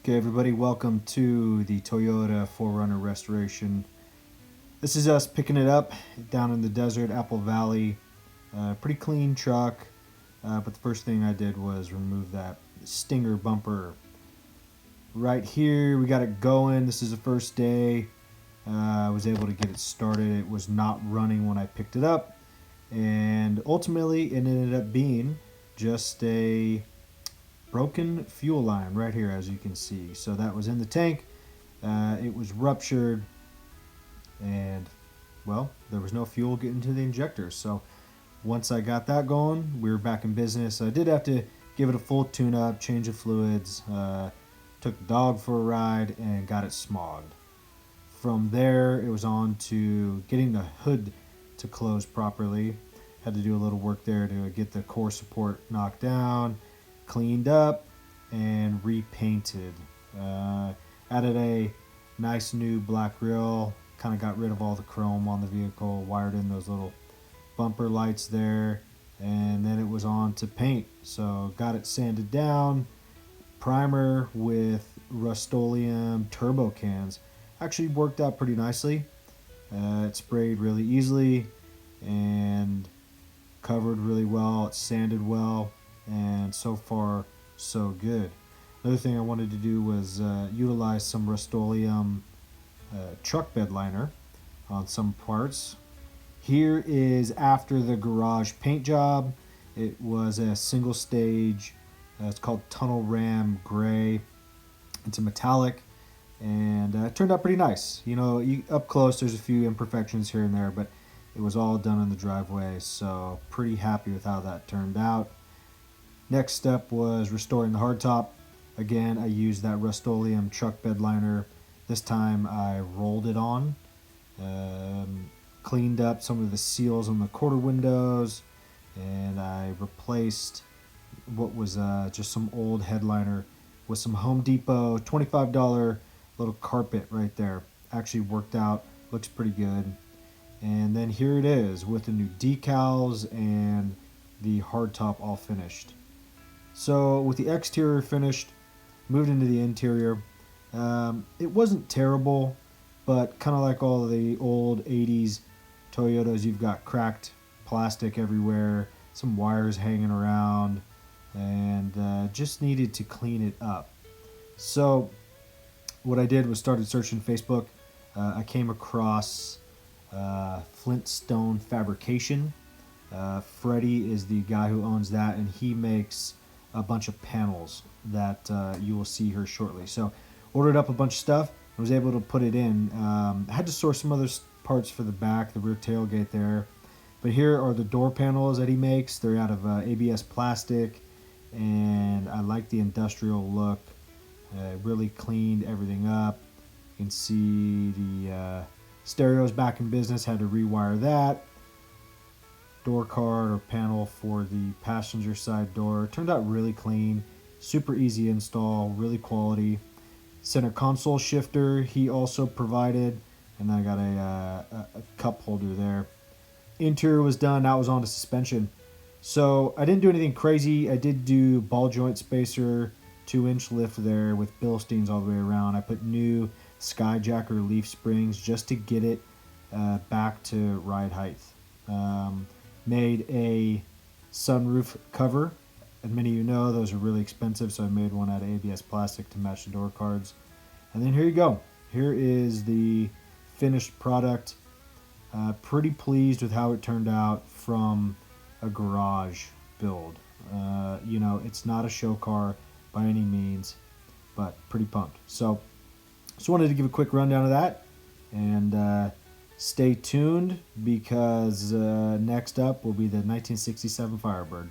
Okay, everybody, welcome to the Toyota 4Runner restoration. This is us picking it up down in the desert, Apple Valley. Pretty clean truck, but the first thing I did was remove that stinger bumper. Right here, we got it going. This is the first day. I was able to get it started. It was not running when I picked it up, and ultimately it ended up being just a broken fuel line right here, as you can see. So that was in the tank. It was ruptured, and well, there was no fuel getting to the injector. So once I got that going, we were back in business. I did have to give it a full tune-up, change of fluids, took the dog for a ride, and got it smogged. From there, it was on to getting the hood to close properly. Had to do a little work there to get the core support knocked down, cleaned up, and repainted. Added a nice new black grille, kind of got rid of all the chrome on the vehicle, wired in those little bumper lights there, and then it was on to paint. So got it sanded down, primer with Rust-Oleum turbo cans. Actually worked out pretty nicely. It sprayed really easily and covered really well. It sanded well, and so far so good. Another thing I wanted to do was utilize some Rust-Oleum truck bed liner on some parts. Here is after the garage paint job. It was a single stage. It's called Tunnel Ram Gray. It's a metallic, and it turned out pretty nice. You know, up close there's a few imperfections here and there, but it was all done in the driveway, so pretty happy with how that turned out. Next step was restoring the hardtop. Again, I used that Rust-Oleum truck bed liner. This time I rolled it on, cleaned up some of the seals on the quarter windows, and I replaced what was just some old headliner with some Home Depot $25 little carpet right there. Actually worked out, looks pretty good. And then here it is with the new decals and the hardtop all finished. So with the exterior finished, moved into the interior. It wasn't terrible, but kind of like all the old 80s Toyotas, you've got cracked plastic everywhere, some wires hanging around, and just needed to clean it up. So what I did was started searching Facebook. I came across Flintstone Fabrication. Freddie is the guy who owns that, and he makes a bunch of panels that you will see here shortly. So ordered up a bunch of stuff and was able to put it in. I had to source some other parts for the back, the rear tailgate there. But here are the door panels that he makes. They're out of ABS plastic, and I like the industrial look. Really cleaned everything up. You can see the stereo's back in business, had to rewire that. Door card or panel for the passenger side door. Turned out really clean, super easy install, really quality. Center console shifter he also provided, and I got a cup holder there. Interior was done, that was on to suspension. So I didn't do anything crazy. I did do ball joint spacer, 2-inch lift there with Bilsteins all the way around. I put new Skyjacker leaf springs just to get it back to ride height. Made a sunroof cover, and many of you know those are really expensive, so I made one out of ABS plastic to match the door cards. And then here you go. Here is the finished product. Pretty pleased with how it turned out from a garage build. You know, it's not a show car by any means, but pretty pumped. So just wanted to give a quick rundown of that, and stay tuned because next up will be the 1967 Firebird.